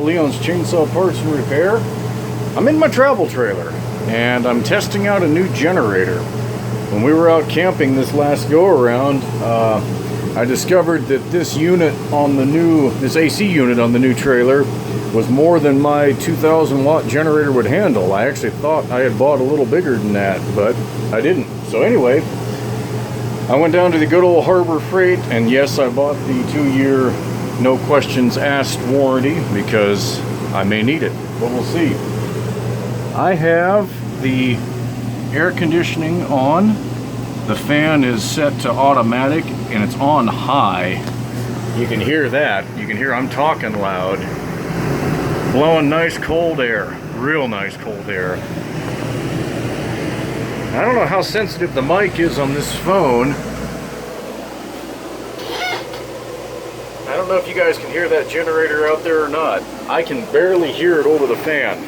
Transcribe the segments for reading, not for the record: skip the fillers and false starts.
Leon's Chainsaw Parts and Repair. I'm in my travel trailer and I'm testing out a new generator. When we were out camping this last go around, I discovered that this unit on the new, this AC unit on the new trailer was more than my 2,000 watt generator would handle. I actually thought I had bought a little bigger than that, but I didn't. So anyway, I went down to the good old Harbor Freight, and yes, I bought the 2-year no questions asked warranty because I may need it, but we'll see. I have the air conditioning on. The fan is set to automatic and it's on high. You can hear that. You can hear I'm talking loud. Blowing nice cold air, real nice cold air. I don't know how sensitive the mic is on this phone. I don't know if you guys can hear that generator out there or not. I can barely hear it over the fan.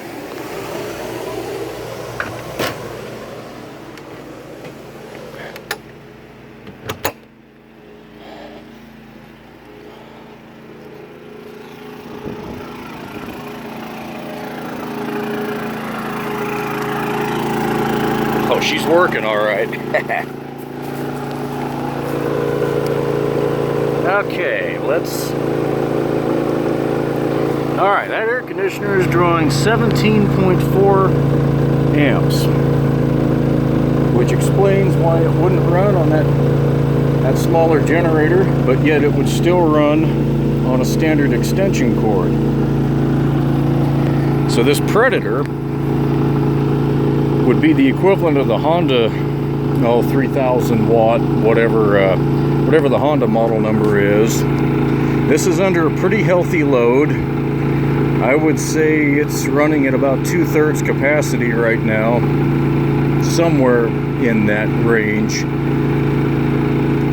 Oh, she's working all right. Okay, let's... Alright, that air conditioner is drawing 17.4 amps, which explains why it wouldn't run on that smaller generator, but yet it would still run on a standard extension cord. So this Predator would be the equivalent of the Honda, 3,000 watt, whatever the Honda model number is. This is under a pretty healthy load. I would say it's running at about 2/3 capacity right now, somewhere in that range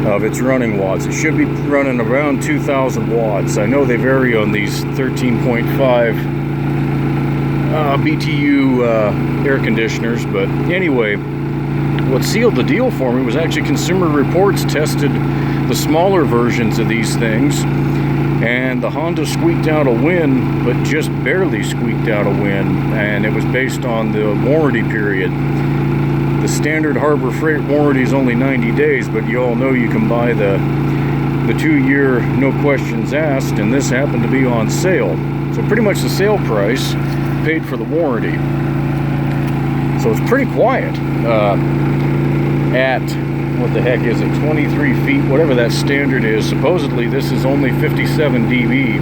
of its running watts. It should be running around 2,000 watts. I know they vary on these 13.5 BTU air conditioners, but anyway, what sealed the deal for me was actually Consumer Reports tested the smaller versions of these things, and the Honda squeaked out a win, but just barely squeaked out a win, and it was based on the warranty period. The standard Harbor Freight warranty is only 90 days, but you all know you can buy the 2-year no questions asked, and this happened to be on sale. So pretty much the sale price paid for the warranty. So it's pretty quiet at, what the heck is it, 23 feet, whatever that standard is. Supposedly this is only 57 dB.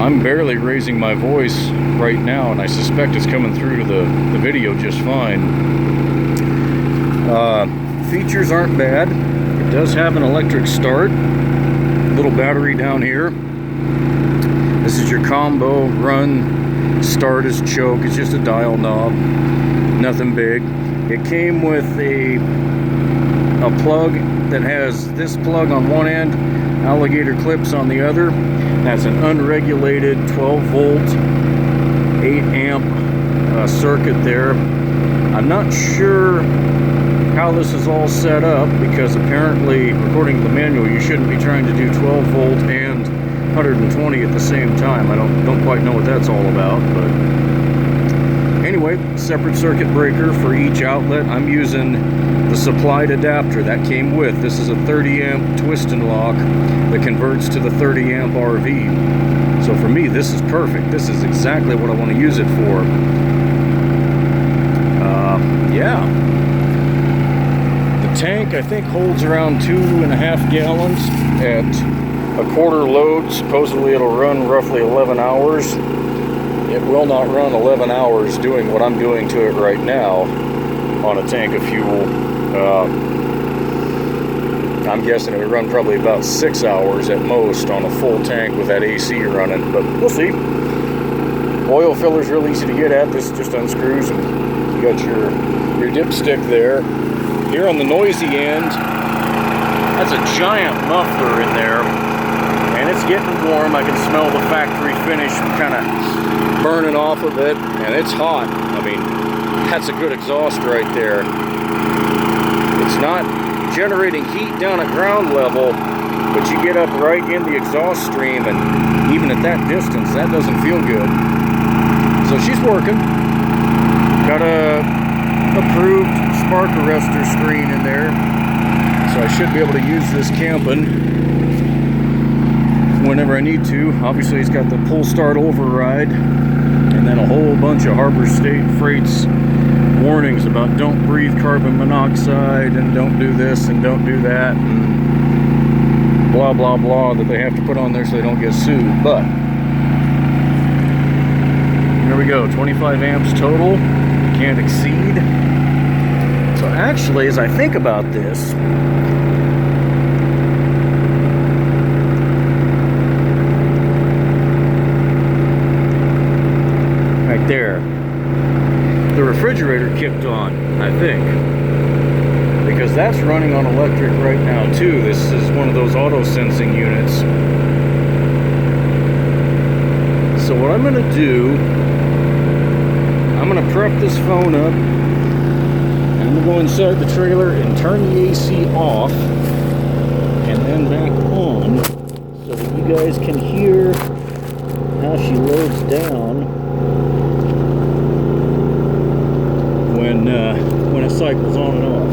I'm barely raising my voice right now, and I suspect it's coming through to the video just fine. Features aren't bad. It does have an electric start, little battery down here. This is your combo run, start as choke. It's just a dial knob, nothing big. It came with a plug that has this plug on one end, alligator clips on the other. Has an unregulated 12 volt 8 amp circuit there. I'm not sure how this is all set up, because apparently, according to the manual, you shouldn't be trying to do 12 volt and 120 at the same time. I don't quite know what that's all about, but anyway, separate circuit breaker for each outlet. I'm using the supplied adapter that came with. This is a 30 amp twist and lock that converts to the 30 amp RV. So for me, this is perfect. This is exactly what I want to use it for. Yeah. The tank, I think, holds around 2.5 gallons at a quarter load. Supposedly it'll run roughly 11 hours. It will not run 11 hours doing what I'm doing to it right now on a tank of fuel. I'm guessing it would run probably about 6 hours at most on a full tank with that AC running, but we'll see. Oil filler's real easy to get at. This just unscrews and you got your dipstick there. Here on the noisy end, that's a giant muffler in there, and it's getting warm. I can smell the factory finish kind of burning off of it, and it's hot. I mean, that's a good exhaust right there. It's not generating heat down at ground level, but you get up right in the exhaust stream, and even at that distance, that doesn't feel good. So she's working. Got a approved spark arrestor screen in there, so I should be able to use this camping whenever I need to. Obviously, it's got the pull start override, and then a whole bunch of Harbor State Freight's warnings about don't breathe carbon monoxide and don't do this and don't do that and blah blah blah that they have to put on there so they don't get sued. But here we go, 25 amps total, can't exceed. So actually, as I think about this, right there, the refrigerator kicked on, I think, because that's running on electric right now too. This is one of those auto sensing units. So what I'm going to do, I'm going to prep this phone up, and I'm going to go inside the trailer and turn the AC off and then back on so that you guys can hear how she loads down when it cycles on and off.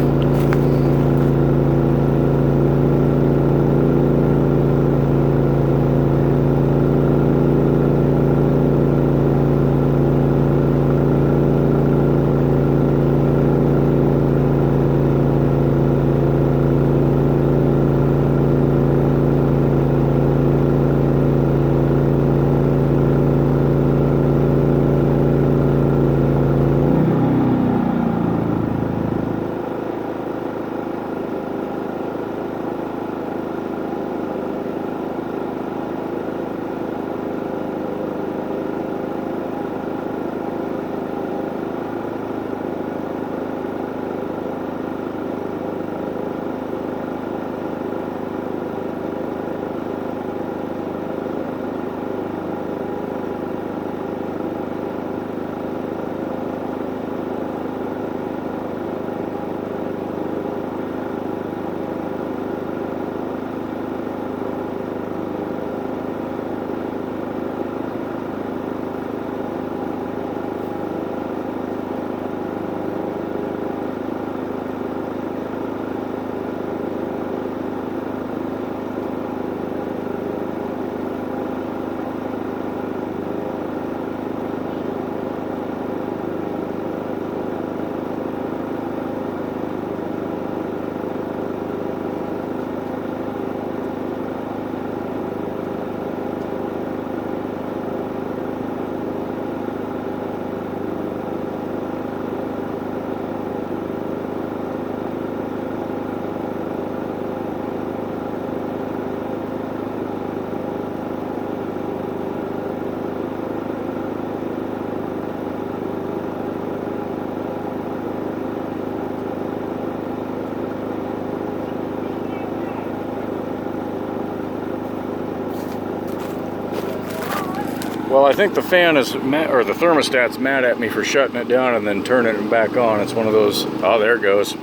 Well, I think the fan is mad, or the thermostat's mad at me for shutting it down and then turning it back on. It's one of those, oh, there it goes.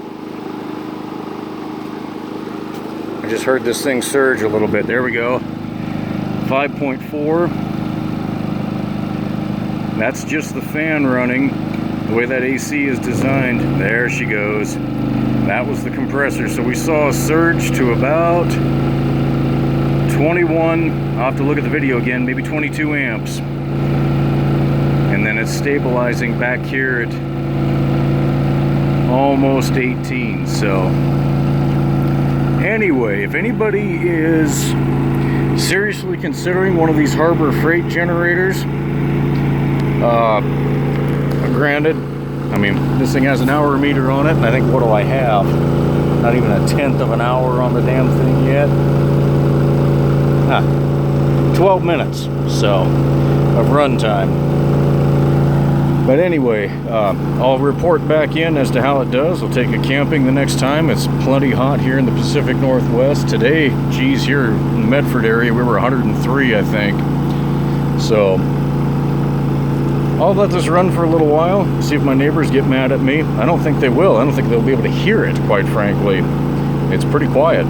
I just heard this thing surge a little bit. There we go. 5.4. That's just the fan running. The way that AC is designed. There she goes. That was the compressor. So we saw a surge to about 21, I'll have to look at the video again, maybe 22 amps. And then it's stabilizing back here at almost 18. So anyway, if anybody is seriously considering one of these Harbor Freight generators, granted, I mean, this thing has an hour meter on it, and I think, what do I have? Not even a tenth of an hour on the damn thing yet. 12 minutes so of run time. But anyway, I'll report back in as to how it does. I'll take it camping the next time. It's plenty hot here in the Pacific Northwest today. Geez, here in the Medford area we were 103, I think. So I'll let this run for a little while, see if my neighbors get mad at me. I don't think they will. I don't think they'll be able to hear it, quite frankly. It's pretty quiet.